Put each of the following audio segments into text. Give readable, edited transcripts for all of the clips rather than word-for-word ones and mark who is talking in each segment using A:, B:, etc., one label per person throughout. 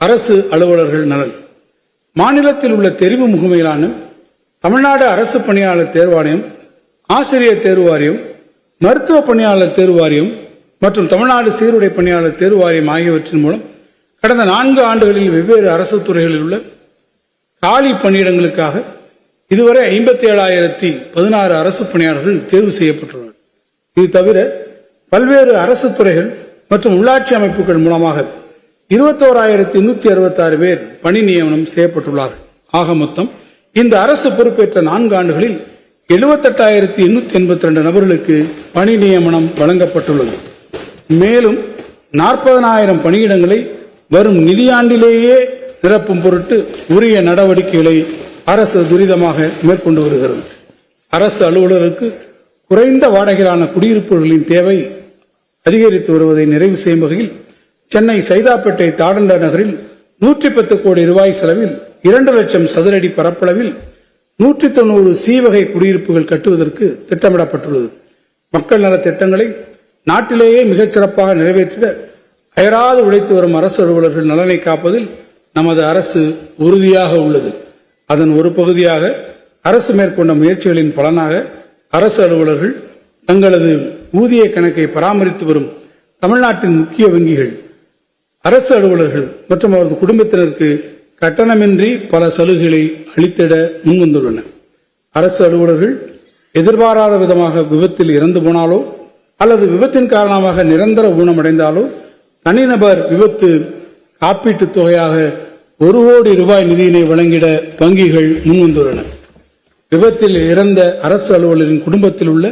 A: அரசு அலுவலர்கள் நலன். மாநிலத்தில் உள்ள தெரிவு முகமையிலான தமிழ்நாடு அரசு பணியாளர் தேர்வாணையம், ஆசிரியர் தேர்வு வாரியம், மருத்துவ பணியாளர் தேர்வு வாரியம் மற்றும் தமிழ்நாடு சீருடை பணியாளர் தேர்வு வாரியம் ஆகியவற்றின் மூலம் கடந்த 4 ஆண்டுகளில் வெவ்வேறு அரசு துறைகளில் உள்ள காலி பணியிடங்களுக்காக இதுவரை 57,016 அரசு பணியாளர்கள் தேர்வு செய்யப்பட்டுள்ளனர். இது தவிர பல்வேறு அரசு துறைகள் மற்றும் உள்ளாட்சி அமைப்புகள் மூலமாக 21,166 பேர் பணி நியமனம் செய்யப்பட்டுள்ளார்கள். ஆக மொத்தம் இந்த அரசு பொறுப்பேற்ற 4 ஆண்டுகளில் 78,882 நபர்களுக்கு பணி நியமனம் வழங்கப்பட்டுள்ளது. மேலும் 40,000 பணியிடங்களை வரும் நிதியாண்டிலேயே நிரப்பும் பொருட்டு உரிய நடவடிக்கைகளை அரசு துரிதமாக மேற்கொண்டு வருகிறது. அரசு அலுவலருக்கு குறைந்த வாடகையிலான குடியிருப்புகளின் தேவை அதிகரித்து வருவதை நிறைவு செய்யும் வகையில் சென்னை சைதாப்பேட்டை தாடண்ட நகரில் 110 கோடி ரூபாய் செலவில் 2 லட்சம் சதுரடி பரப்பளவில் 190 சி வகை குடியிருப்புகள் கட்டுவதற்கு திட்டமிடப்பட்டுள்ளது. மக்கள் நல திட்டங்களை நாட்டிலேயே மிகச்சிறப்பாக நிறைவேற்றிட அயராது உழைத்து வரும் அரசு அலுவலர்கள் நலனை காப்பதில் நமது அரசு உறுதியாக உள்ளது. அதன் ஒரு பகுதியாக அரசு மேற்கொண்ட முயற்சிகளின் பலனாக அரசு அலுவலர்கள் தங்களது ஊதிய கணக்கை பராமரித்து வரும் தமிழ்நாட்டின் முக்கிய வங்கிகள் அரசு அலுவலர்கள் மற்றும் அவரது குடும்பத்தினருக்கு கட்டணமின்றி பல சலுகைகளை அளித்திட முன்வந்துள்ளன. அரசு அலுவலர்கள் எதிர்பாராத விதமாக விபத்தில் இறந்து போனாலோ அல்லது விபத்தின் காரணமாக நிரந்தர ஊனமடைந்தாலோ தனிநபர் விபத்து காப்பீட்டுத் தொகையாக 1 கோடி ரூபாய் நிதியினை வழங்கிட வங்கிகள் முன்வந்துள்ளன. விபத்தில் இறந்த அரசு அலுவலரின் குடும்பத்தில் உள்ள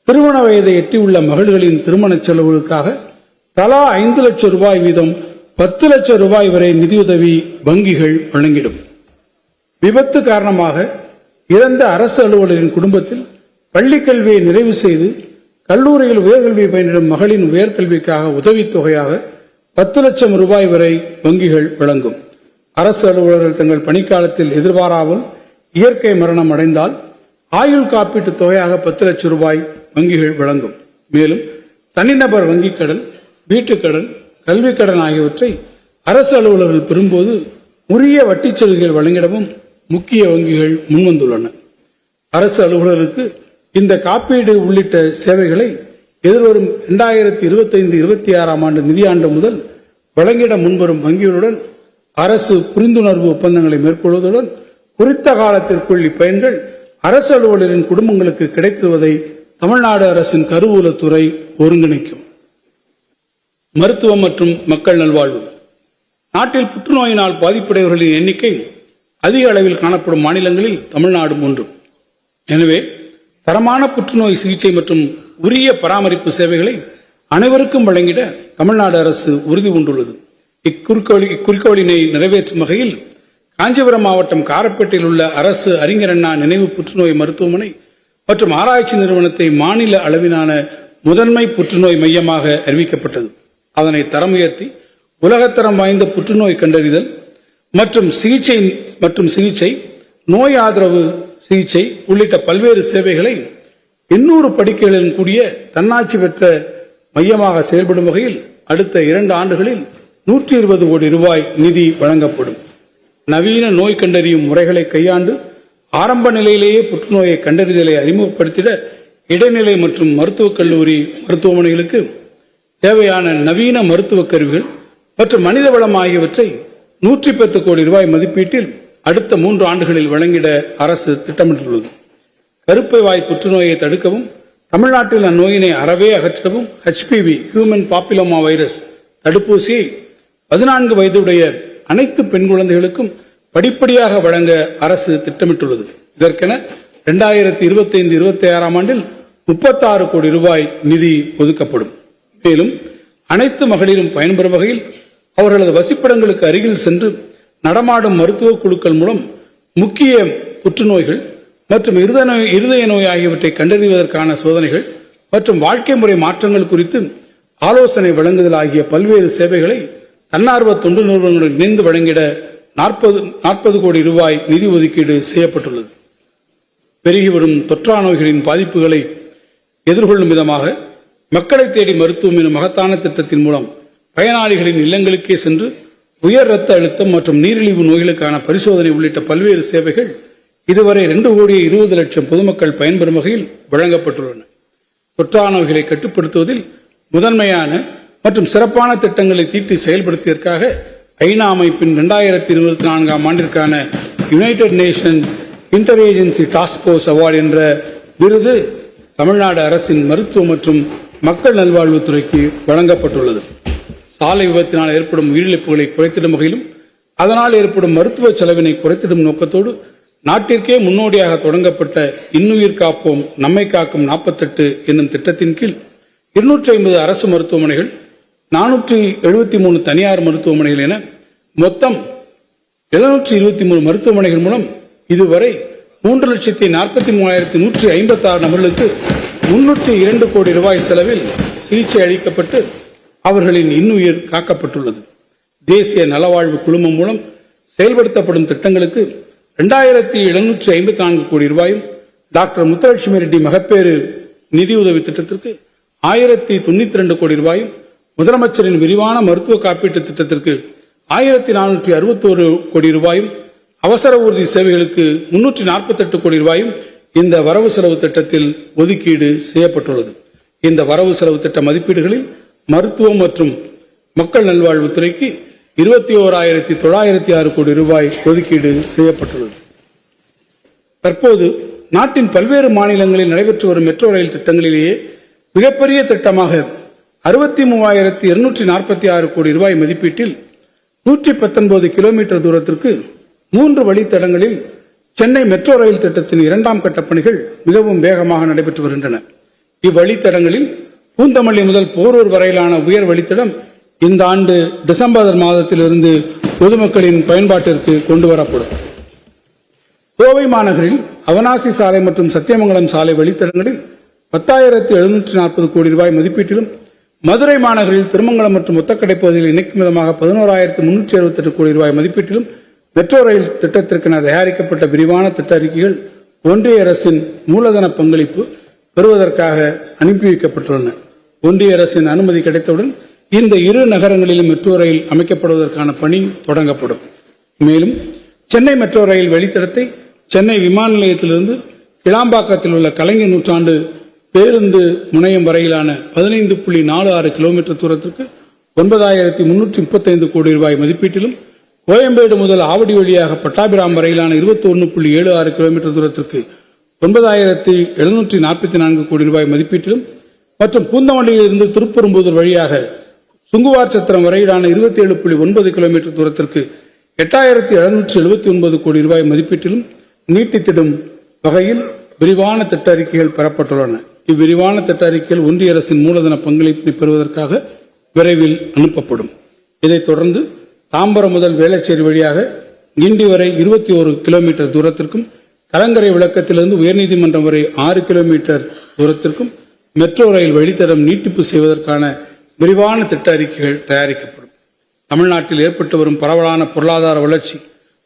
A: திருமண வயதை எட்டியுள்ள மகள்களின் திருமண செலவுகளுக்காக தலா 5 லட்சம் ரூபாய் வீதம் 10 லட்சம் ரூபாய் வரை நிதியுதவி வங்கிகள் வழங்கிடும். விபத்து காரணமாக இறந்த அரசு அலுவலரின் குடும்பத்தில் பள்ளிக் கல்வியை நிறைவு செய்து கல்லூரியில் உயர்கல்வி பயின்றும் மகளின் உயர்கல்விக்காக உதவித்தொகையாக 10 லட்சம் ரூபாய் வரை வங்கிகள் வழங்கும். அரசு அலுவலர்கள் தங்கள் பணிக்காலத்தில் எதிர்பாராமல் இயற்கை மரணம் அடைந்தால் ஆயுள் காப்பீட்டு தொகையாக 10 லட்சம் ரூபாய் வங்கிகள் வழங்கும். மேலும் தனிநபர் வங்கிக் கடன், வீட்டுக்கடன், கல்விக் கடன் ஆகியவற்றை அரசு அலுவலர்கள் பெறும்போது உரிய வட்டி சலுகைகள் வழங்கிடவும் முக்கிய வங்கிகள் முன்வந்துள்ளன. அரசு அலுவலருக்கு இந்த காப்பீடு உள்ளிட்ட சேவைகளை எதிர்வரும் 2025-26 ஆண்டு நிதியாண்டு முதல் வழங்கிட முன்வரும் வங்கிகளுடன் அரசு புரிந்துணர்வு ஒப்பந்தங்களை மேற்கொள்வதுடன் குறித்த காலத்திற்குள் இப்பயன்கள் அரசு அலுவலரின் குடும்பங்களுக்கு கிடைத்திருவதை தமிழ்நாடு அரசின் கருவூலத்துறை ஒருங்கிணைக்கும். மருத்துவம் மற்றும் மக்கள் நல்வாழ்வு. நாட்டில் புற்றுநோயினால் பாதிப்படைவர்களின் எண்ணிக்கை அதிக அளவில் காணப்படும் மாநிலங்களில் தமிழ்நாடும் ஒன்று. எனவே தரமான புற்றுநோய் சிகிச்சை மற்றும் உரிய பராமரிப்பு சேவைகளை அனைவருக்கும் வழங்கிட தமிழ்நாடு அரசு உறுதி கொண்டுள்ளது. இக்குறிக்கோளினை நிறைவேற்றும் வகையில் காஞ்சிபுரம் மாவட்டம் காரப்பேட்டையில் உள்ள அரசு அறிஞர் அண்ணா நினைவு புற்றுநோய் மருத்துவமனை மற்றும் ஆராய்ச்சி நிறுவனத்தை மாநில அளவிலான முதன்மை புற்றுநோய் மையமாக அறிவிக்கப்பட்டது. அதனை தரம் உயர்த்தி உலகத்தரம் வாய்ந்த புற்றுநோய் கண்டறிதல் மற்றும் சிகிச்சை, நோய் ஆதரவு சிகிச்சை உள்ளிட்ட பல்வேறு சேவைகளை 800 படுக்கைகளுடன் கூடிய தன்னாட்சி பெற்ற மையமாக செயல்படும் வகையில் அடுத்த 2 ஆண்டுகளில் 120 கோடி ரூபாய் நிதி வழங்கப்படும். நவீன நோய் கண்டறியும் முறைகளை கையாண்டு ஆரம்ப நிலையிலேயே புற்றுநோயை கண்டறிதலை அறிமுகப்படுத்திட இடைநிலை மற்றும் மருத்துவக் கல்லூரி மருத்துவமனைகளுக்கு தேவையான நவீன மருத்துவக் கருவிகள் மற்றும் மனித வளம் ஆகியவற்றை 110 கோடி ரூபாய் மதிப்பீட்டில் அடுத்த 3 ஆண்டுகளில் வழங்கிட அரசு திட்டமிட்டுள்ளது. கருப்பை வாய் புற்றுநோயை தடுக்கவும் தமிழ்நாட்டில் அந்நோயினை அறவே அகற்றிடவும் HPV ஹியூமன் பாப்பிலோமா வைரஸ் தடுப்பூசியை 14 வயதுடைய அனைத்து பெண் குழந்தைகளுக்கும் படிப்படியாக வழங்க அரசு திட்டமிட்டுள்ளது. இதற்கென 2025-26 ஆண்டில் 36 கோடி ரூபாய் நிதி ஒதுக்கப்படும். மேலும் அனைத்து மகளிரும் பயன்பெறும் வகையில் அவர்களது வசிப்பிடங்களுக்கு அருகில் சென்று நடமாடும் மருத்துவ குழுக்கள் மூலம் முக்கிய புற்றுநோய்கள் மற்றும் இருதய நோய் ஆகியவற்றை கண்டறிவதற்கான சோதனைகள் மற்றும் வாழ்க்கை முறை மாற்றங்கள் குறித்து ஆலோசனை வழங்குதல் ஆகிய பல்வேறு சேவைகளை தன்னார்வ தொண்டு நிறுவனங்களுடன் இணைந்து வழங்கிட 40 கோடி ரூபாய் நிதி ஒதுக்கீடு செய்யப்பட்டுள்ளது. பெருகி வரும் தொற்றா நோய்களின் பாதிப்புகளை எதிர்கொள்ளும் விதமாக மக்களை தேடி மருத்துவம் எனும் மகத்தான திட்டத்தின் மூலம் பயனாளிகளின் இல்லங்களுக்கே சென்று உயர் இரத்த அழுத்தம் மற்றும் நீரிழிவு நோய்களுக்கான பரிசோதனை உள்ளிட்ட பல்வேறு சேவைகள் இதுவரை 2,20,00,000 பொதுமக்கள் பயன்பெறும் வகையில் வழங்கப்பட்டுள்ளன. தொற்றானவைகளை கட்டுப்படுத்துவதில் முதன்மையான மற்றும் சிறப்பான திட்டங்களை தீட்டி செயல்படுத்தியதற்காக ஐநா அமைப்பின் 2024 ஆண்டிற்கான United nation inter agency task force award என்ற விருது தமிழ்நாடு அரசின் மருத்துவ மற்றும் மக்கள் நல்வாழ்வுத்துறைக்கு வழங்கப்பட்டுள்ளது. சாலை விபத்தினால் ஏற்படும் உயிரிழப்புகளை குறைத்திடும் வகையிலும் அதனால் ஏற்படும் மருத்துவ செலவினை குறைத்திடும் நோக்கத்தோடு நாட்டிற்கே முன்னோடியாக தொடங்கப்பட்ட இன்னுயிர் காப்போம் நம்மை காக்கும் 48 என்னும் திட்டத்தின் கீழ் 250 அரசு மருத்துவமனைகள், 473 தனியார் மருத்துவமனைகள் என மொத்தம் 723 மருத்துவமனைகள் மூலம் இதுவரை 3,43,156 நபர்களுக்கு 302 கோடி ரூபாய் செலவில் சிகிச்சை அளிக்கப்பட்டு அவர்களின் இன்னுயிர் காக்கப்பட்டுள்ளது. தேசிய நலவாழ்வு குழுமம் மூலம் செயல்படுத்தப்படும் திட்டங்களுக்கு 2,754 கோடி ரூபாயும், டாக்டர் முத்துலட்சுமி ரெட்டி மகப்பேறு நிதியுதவி திட்டத்திற்கு 1,092 கோடி ரூபாயும், முதலமைச்சரின் விரிவான மருத்துவ காப்பீட்டு திட்டத்திற்கு 1,461 கோடி ரூபாயும், அவசர ஊர்தி சேவைகளுக்கு 348 கோடி ரூபாயும் இந்த வரவு செலவு திட்டத்தில் ஒதுக்கீடு செய்யப்பட்டுள்ளது. இந்த வரவு செலவு திட்ட மதிப்பீடுகளில் மருத்துவம் மற்றும் மக்கள் நல்வாழ்வுத்துறைக்கு 21,906 கோடி ரூபாய் ஒதுக்கீடு செய்யப்பட்டுள்ளது. தற்போது நாட்டின் பல்வேறு மாநிலங்களில் நடைபெற்று வரும் மெட்ரோ ரயில் திட்டங்களிலேயே மிகப்பெரிய திட்டமாக 63,246 கோடி ரூபாய் மதிப்பீட்டில் 119 கிலோமீட்டர் தூரத்திற்கு 3 வழித்தடங்களில் சென்னை மெட்ரோ ரயில் திட்டத்தின் 2ஆம் கட்ட பணிகள் மிகவும் வேகமாக நடைபெற்று வருகின்றன. இவ்வழித்தடங்களில் பூந்தமல்லி முதல் போரூர் வரையிலான உயர் வழித்தடம் இந்த ஆண்டு டிசம்பர் மாதத்திலிருந்து பொதுமக்களின் பயன்பாட்டிற்கு கொண்டுவரப்படும். கோவை மாநகரில் அவனாசி சாலை மற்றும் சத்தியமங்கலம் சாலை வழித்தடங்களில் 10,740 கோடி ரூபாய் மதிப்பீட்டிலும், மதுரை மாநகரில் திருமங்கலம் மற்றும் ஒத்தக்கடை பகுதியில் இணைக்கும் விதமாக 11,368 கோடி ரூபாய் மதிப்பீட்டிலும் மெட்ரோ ரயில் திட்டத்திற்கென தயாரிக்கப்பட்ட விரிவான திட்ட அறிக்கைகள் ஒன்றிய அரசின் மூலதன பங்களிப்பு பெறுவதற்காக அனுப்பி வைக்கப்பட்டுள்ளன. ஒன்றிய அரசின் அனுமதி கிடைத்தவுடன் இந்த இரு நகரங்களிலும் மெட்ரோ ரயில் அமைக்கப்படுவதற்கான பணி தொடங்கப்படும். மேலும் சென்னை மெட்ரோ ரயில் வழித்தடத்தை சென்னை விமான நிலையத்திலிருந்து கிளாம்பாக்கத்தில் உள்ள கலைஞர் நூற்றாண்டு பேருந்து முனையம் வரையிலான 15.46 கிலோமீட்டர் தூரத்திற்கு 9,335 கோடி ரூபாய் மதிப்பீட்டிலும், கோயம்பேடு முதல் ஆவடி வழியாக பட்டாபிராம் வரையிலான 21.76 கிலோமீட்டர் தூரத்திற்கு 9,744 கோடி ரூபாய் மதிப்பீட்டிலும் மற்றும் பூந்தமல்லியிலிருந்து திருப்பெரும்புதூர் வழியாக சுங்குவார் சத்திரம் வரையிலான 27.9 கிலோமீட்டர் தூரத்திற்கு 8,779 கோடி ரூபாய் மதிப்பீட்டிலும் நீட்டித்திடும் வகையில் விரிவான திட்ட அறிக்கைகள் பெறப்பட்டுள்ளன. இவ்விரிவான திட்ட அறிக்கைகள் ஒன்றிய அரசின் மூலதன பங்களிப்பினை பெறுவதற்காக விரைவில் அனுப்பப்படும். இதைத் தொடர்ந்து தாம்பரம் முதல் வேளச்சேரி வழியாக கிண்டி வரை 21 கிலோமீட்டர் தூரத்திற்கும், கலங்கரை விளக்கத்திலிருந்து உயர்நீதிமன்றம் வரை 6 கிலோமீட்டர் தூரத்திற்கும் மெட்ரோ ரயில் வழித்தடம் நீட்டிப்பு செய்வதற்கான விரிவான திட்ட அறிக்கைகள் தயாரிக்கப்படும். தமிழ்நாட்டில் ஏற்பட்டு வரும் பரவலான பொருளாதார வளர்ச்சி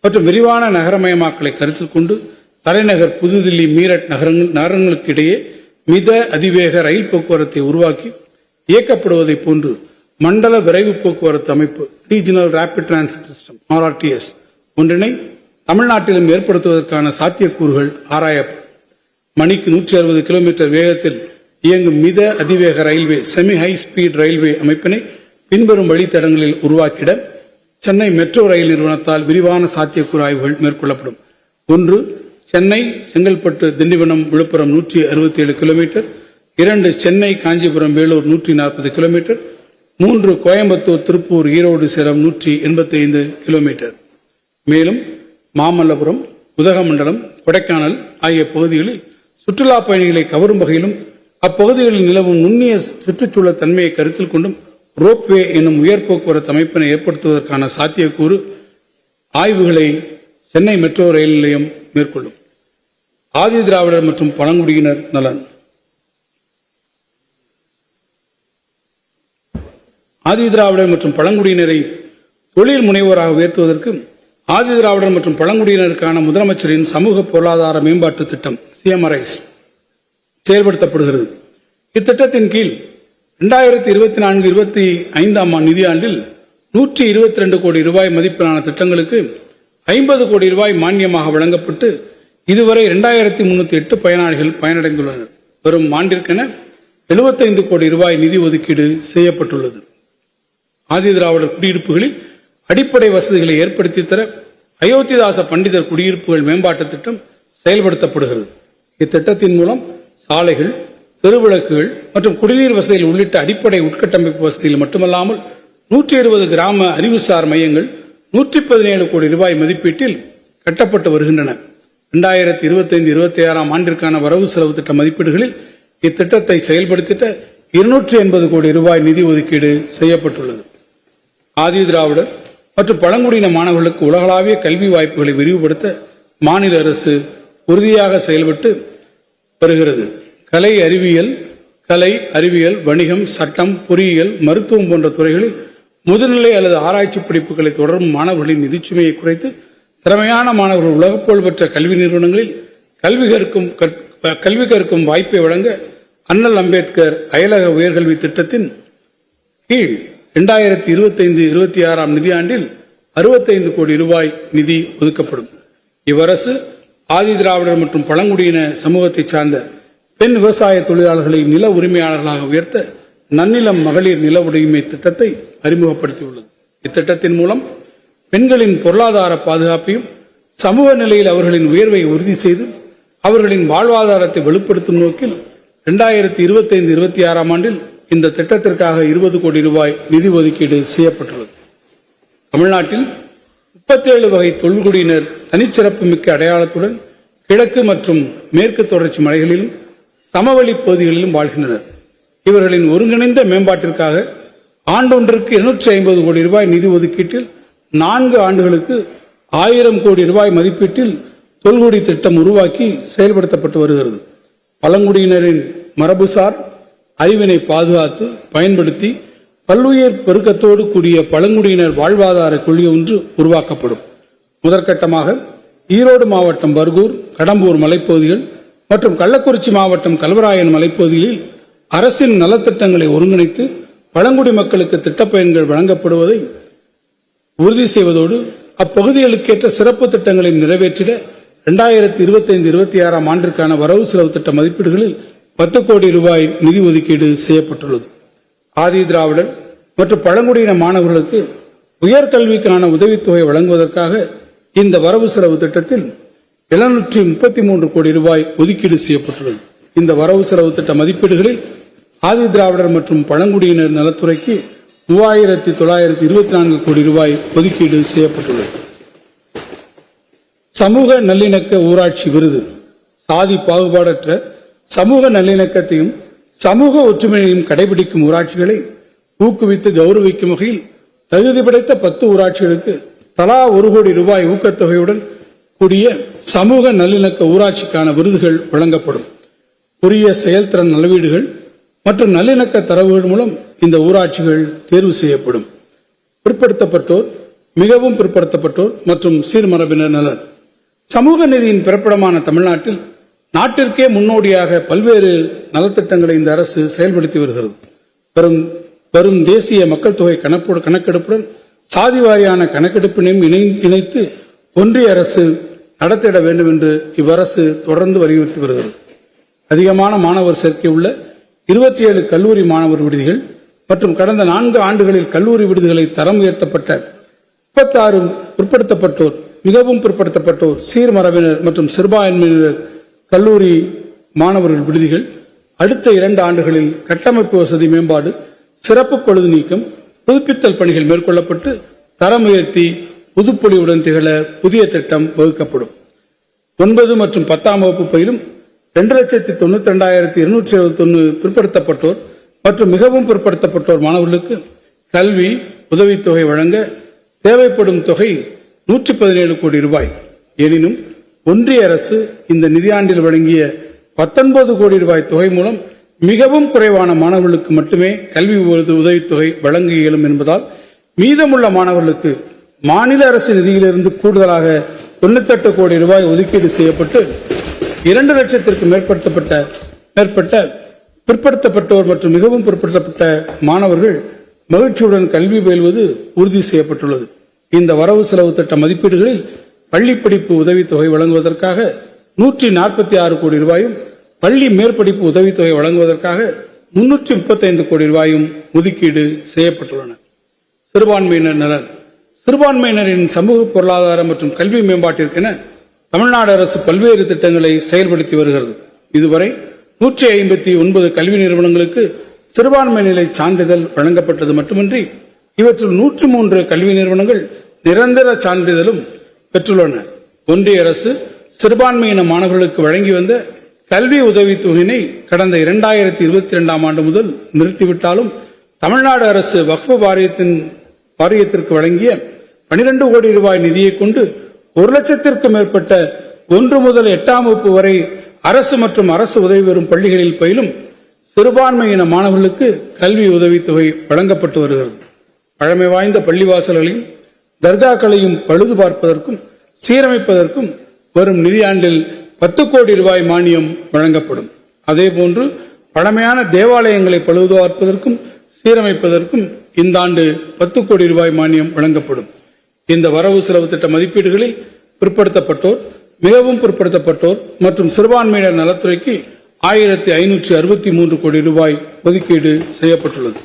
A: மற்றும் விரிவான நகரமயமாக்கலை கருத்தில் கொண்டு தலைநகர் புதுதில்லி, மீரட் நகரங்களுக்கு இடையே மித அதிவேக ரயில் போக்குவரத்தை உருவாக்கி இயக்கப்படுவதை போன்று மண்டல விரைவு போக்குவரத்து அமைப்பு regional rapid transit system RRTS ஒன்றினை தமிழ்நாட்டிலும் ஏற்படுத்துவதற்கான சாத்தியக்கூறுகள் ஆராயப்படும். மணிக்கு 160 கிலோமீட்டர் வேகத்தில் இயங்கும் மித அதிவேக railway semi high speed railway அமைப்பினை பின்வரும் வழித்தடங்களில் உருவாக்கிட சென்னை மெட்ரோ ரயில் நிறுவனத்தால் விரிவான சாத்தியக்கூறு ஆய்வுகள் மேற்கொள்ளப்படும். 1. Chennai Chengalpattu Tindivanam Villupuram 167 kilometre, 2. Chennai Kanchipuram Vellore 140 kilometre, 3. Coimbatore Tiruppur Erode Salem 185 kilometre. மேலும் மாமல்லபுரம், உதகமண்டலம், கொடைக்கானல் ஆகிய பகுதிகளில் சுற்றுலா பயணிகளை கவரும் வகையிலும் அப்பகுதிகளில் நிலவும் நுண்ணிய சுற்றுச்சூழல் தன்மையை கருத்தில் கொண்டும் ரோப்வே என்னும் உயர் போக்குவரத்து அமைப்பினை ஏற்படுத்துவதற்கான சாத்தியக்கூறு ஆய்வுகளை சென்னை மெட்ரோ ரயில் நிலையம் மேற்கொள்ளும். ஆதி திராவிடர் மற்றும் பழங்குடியினர் நலன். ஆதி திராவிடர் மற்றும் பழங்குடியினரை தொழில் முனைவோராக உயர்த்துவதற்கு ஆதி திராவிடர் மற்றும் பழங்குடியினருக்கான முதலமைச்சரின் சமூக பொருளாதார மேம்பாட்டு திட்டம் CMRIS செயல்படுத்தப்படுகிறது. இத்திட்டத்தின் கீழ் 2024-25 நிதியாண்டில் 122 கோடி ரூபாய் மதிப்பிலான திட்டங்களுக்கு 50 கோடி ரூபாய் மானியமாக வழங்கப்பட்டு இதுவரை 2308 பயனாளிகள் பயனடைந்துள்ளனர். வரும் ஆண்டிற்கென 75 கோடி ரூபாய் நிதி ஒதுக்கீடு செய்யப்பட்டுள்ளது. ஆதி திராவிடர் குடியிருப்புகளில் அடிப்படை வசதிகளை ஏற்படுத்தி தர அயோத்திதாச பண்டிதர் குடியிருப்புகள் மேம்பாட்டு திட்டம் செயல்படுத்தப்படுகிறது. இத்திட்டத்தின் மூலம் சாலைகள், தெருவிளக்குகள் மற்றும் குடிநீர் வசதிகள் உள்ளிட்ட அடிப்படை உட்கட்டமைப்பு வசதிகள் மட்டுமல்லாமல் 120 கிராம அறிவுசார் மையங்கள் 117 கோடி ரூபாய் மதிப்பீட்டில் கட்டப்பட்டு வருகின்றன. 2025-26 ஆண்டிற்கான வரவு செலவு திட்ட மதிப்பீடுகளில் இத்திட்டத்தை செயல்படுத்திட 280 கோடி ரூபாய் நிதி ஒதுக்கீடு செய்யப்பட்டுள்ளது. ஆதி திராவிடர் மற்றும் பழங்குடியின மாணவர்களுக்கு உலகளாவிய கல்வி வாய்ப்புகளை விரிவுபடுத்த மாநில அரசு உறுதியாக செயல்பட்டு வருகிறது. கலை, அறிவியல், வணிகம், சட்டம், பொறியியல், மருத்துவம் போன்ற துறைகளில் முதுநிலை அல்லது ஆராய்ச்சி படிப்புகளை தொடரும் மாணவர்களின் நிதிச்சுமையை குறைத்து திறமையான மாணவர்கள் உலகப்புகழ் பெற்ற கல்வி நிறுவனங்களில் கல்வி கற்கும் வாய்ப்பை வழங்க அண்ணல் அம்பேத்கர் அயலக உயர்கல்வி திட்டத்தின் கீழ் 2025-26 நிதியாண்டில் 65 கோடி ரூபாய் நிதி ஒதுக்கப்படும். இவ்வரசு ஆதி திராவிடர் மற்றும் பழங்குடியின சமூகத்தை சார்ந்த பெண் விவசாய தொழிலாளர்களை நில உரிமையாளர்களாக உயர்த்த நன்னிலம் மகளிர் நில உரிமை திட்டத்தை அறிமுகப்படுத்தியுள்ளது. இத்திட்டத்தின் மூலம் பெண்களின் பொருளாதார பாதுகாப்பையும் சமூக நிலையில் அவர்களின் உயர்வை உறுதி செய்து அவர்களின் வாழ்வாதாரத்தை வலுப்படுத்தும் நோக்கில் 2025-26 ஆண்டில் இந்த திட்டத்திற்காக 20 கோடி ரூபாய் நிதி ஒதுக்கீடு செய்யப்பட்டுள்ளது. தமிழ்நாட்டில் 37 வகை தொல்குடியினர் தனிச்சிறப்பு மிக்க அடையாளத்துடன் கிழக்கு மற்றும் மேற்கு தொடர்ச்சி மலைகளிலும் சமவெளி பகுதிகளிலும் வாழ்கின்றனர். இவர்களின் ஒருங்கிணைந்த மேம்பாட்டிற்காக ஆண்டொன்றுக்கு 250 கோடி ரூபாய் நிதி ஒதுக்கீட்டில் 4 ஆண்டுகளுக்கு 1000 கோடி ரூபாய் மதிப்பீட்டில் தொல்குடி திட்டம் உருவாக்கி செயல்படுத்தப்பட்டு வருகிறது. பழங்குடியினரின் மரபுசார் அறிவினை பாதுகாத்து பயன்படுத்தி பல்லுயிர் பெருக்கத்தோடு கூடிய பழங்குடியினர் வாழ்வாதார கொள்கை ஒன்று உருவாக்கப்படும். முதற்கட்டமாக ஈரோடு மாவட்டம் பர்கூர், கடம்பூர் மலைப்பகுதிகள் மற்றும் கள்ளக்குறிச்சி மாவட்டம் கல்வராயன் மலைப்பகுதிகளில் அரசின் நலத்திட்டங்களை ஒருங்கிணைத்து பழங்குடி மக்களுக்கு திட்டப்பயன்கள் வழங்கப்படுவதை உறுதி செய்வதோடு அப்பகுதிகளுக்கேற்ற சிறப்பு திட்டங்களை நிறைவேற்றிட 2025-26 ஆண்டிற்கான வரவு செலவு திட்ட மதிப்பீடுகளில் 10 கோடி ரூபாய் நிதி ஒதுக்கீடு செய்யப்பட்டுள்ளது. ஆதி திராவிடர் மற்றும் பழங்குடியின மாணவர்களுக்கு உயர்கல்விக்கான உதவித்தொகை வழங்குவதற்காக இந்த வரவு செலவு திட்டத்தில் 733 கோடி ரூபாய் ஒதுக்கீடு செய்யப்பட்டுள்ளது. இந்த வரவு செலவு திட்ட மதிப்பீடுகளில் ஆதி திராவிடர் மற்றும் பழங்குடியினர் நலத்துறைக்கு 3924 கோடி ரூபாய் ஒதுக்கீடு செய்யப்பட்டுள்ளது. சமூக நல்லிணக்க ஊராட்சி விருது சாதி பாகுபாடற்ற சமூக நல்லிணக்கத்தையும் சமூக ஒற்றுமையையும் கடைபிடிக்கும் ஊராட்சிகளை ஊக்குவித்து கௌரவிக்கும் வகையில் தகுதி படைத்த 10 ஊராட்சிகளுக்கு தலா 1 கோடி ரூபாய் ஊக்கத்தொகையுடன் கூடிய சமூக நல்லிணக்க ஊராட்சிக்கான விருதுகள் வழங்கப்படும். உரிய செயல்திறன் அளவீடுகள் மற்றும் நல்லிணக்க தரவுகள் மூலம் இந்த ஊராட்சிகள் தேர்வு செய்யப்படும். பிற்படுத்தப்பட்டோர், மிகவும் பிற்படுத்தப்பட்டோர் மற்றும் சீர்மரபினர் நலன் சமூக நீதியின் பிறப்பிடமான தமிழ்நாட்டில் நாட்டிற்கே முன்னோடியாக பல்வேறு நலத்திட்டங்களை இந்த அரசு செயல்படுத்தி வருகிறது. வரும் தேசிய மக்கள் தொகை கணக்கெடுப்புடன் சாதி வாரியான கணக்கெடுப்பினையும் இணைத்து ஒன்றிய அரசு நடத்திட வேண்டும் என்று இவ்வரசு தொடர்ந்து வலியுறுத்தி வருகிறது. அதிகமான மாணவர் சேர்க்கை உள்ள 27 கல்லூரி மாணவர் விடுதிகள் மற்றும் கடந்த 4 ஆண்டுகளில் கல்லூரி விடுதிகளை தரம் உயர்த்தப்பட்ட 36 பிற்படுத்தப்பட்டோர், மிகவும் பிற்படுத்தப்பட்டோர், சீர்மரபினர் மற்றும் சிறுபான்மையினர் கல்லூரி மாணவர்கள் விடுதிகள் அடுத்த 2 ஆண்டுகளில் கட்டமைப்பு வசதி மேம்பாடு, சிறப்பு பழுது நீக்கம், புதுப்பித்தல் பணிகள் மேற்கொள்ளப்பட்டு தரம் உயர்த்தி புதுப்பொலிவுடன் திகழ புதிய திட்டம் வகுக்கப்படும். 9 மற்றும் 10ஆம் வகுப்பு பயிலும் 2,92,271 பிற்படுத்தப்பட்டோர் மற்றும் மிகவும் பிற்படுத்தப்பட்டோர் மாணவர்களுக்கு கல்வி உதவித்தொகை வழங்க தேவைப்படும் தொகை 117 கோடி ரூபாய். எனினும் ஒன்றிய அரசு இந்த நிதியாண்டில் வழங்கிய 19 கோடி ரூபாய் தொகை மூலம் மிகவும் குறைவான மாணவர்களுக்கு மட்டுமே கல்வி உதவித்தொகை வழங்க இயலும் என்பதால் மீதமுள்ள மாணவர்களுக்கு மாநில அரசு நிதியிலிருந்து கூடுதலாக 98 கோடி ரூபாய் ஒதுக்கீடு செய்யப்பட்டு 2 லட்சத்திற்கும் மேற்பட்ட பிற்படுத்தப்பட்டோர் மற்றும் மிகவும் பிற்படுத்தப்பட்ட மாணவர்கள் மகிழ்ச்சியுடன் கல்வி பயில்வது உறுதி செய்யப்பட்டுள்ளது. இந்த வரவு செலவு திட்ட மதிப்பீடுகளில் பள்ளி படிப்பு உதவித்தொகை வழங்குவதற்காக 146 கோடி ரூபாயும், பள்ளி மேற்படிப்பு உதவித்தொகை வழங்குவதற்காக 335 கோடி ரூபாயும் ஒதுக்கீடு செய்யப்பட்டுள்ளன. சிறுபான்மையினர் நலன். சிறுபான்மையினரின் சமூக பொருளாதார மற்றும் கல்வி மேம்பாட்டிற்கென தமிழ்நாடு அரசு பல்வேறு திட்டங்களை செயல்படுத்தி வருகிறது. இதுவரை 159 கல்வி நிறுவனங்களுக்கு சிறுபான்மை நிலை சான்றிதழ் வழங்கப்பட்டது மட்டுமின்றி இவற்றில் 103 கல்வி நிறுவனங்கள் நிரந்தர சான்றிதழும் பெற்றுள்ளன. ஒன்றிய அரசு சிறுபான்மையின மாணவர்களுக்கு வழங்கி வந்த கல்வி உதவித்தொகையினை கடந்த 2022ஆம் ஆண்டு முதல் நிறுத்திவிட்டாலும் தமிழ்நாடு அரசு வக்ஃப் வாரியத்திற்கு வழங்கிய 12 கோடி ரூபாய் நிதியை கொண்டு 1 லட்சத்திற்கும் மேற்பட்ட 1 முதல் 8ஆம் வகுப்பு வரை அரசு மற்றும் அரசு உதவி பெறும் பள்ளிகளில் பயிலும் சிறுபான்மையின மாணவர்களுக்கு கல்வி உதவித்தொகை வழங்கப்பட்டு வருகிறது. பழமை வாய்ந்த பள்ளிவாசல்களையும் தர்காக்களையும் பழுது பார்ப்பதற்கும் சீரமைப்பதற்கும் வரும் நிதியாண்டில் 10 கோடி ரூபாய் மானியம் வழங்கப்படும். அதேபோன்று பழமையான தேவாலயங்களை பழுது பார்ப்பதற்கும் சீரமைப்பதற்கும் இந்த ஆண்டு 10 கோடி ரூபாய் மானியம் வழங்கப்படும். இந்த வரவு செலவு திட்ட மதிப்பீடுகளில் பிற்படுத்தப்பட்டோர், மிகவும் பிற்படுத்தப்பட்டோர் மற்றும் சிறுபான்மையினர் நலத்துறைக்கு 1563 கோடி ரூபாய் ஒதுக்கீடு செய்யப்பட்டுள்ளது.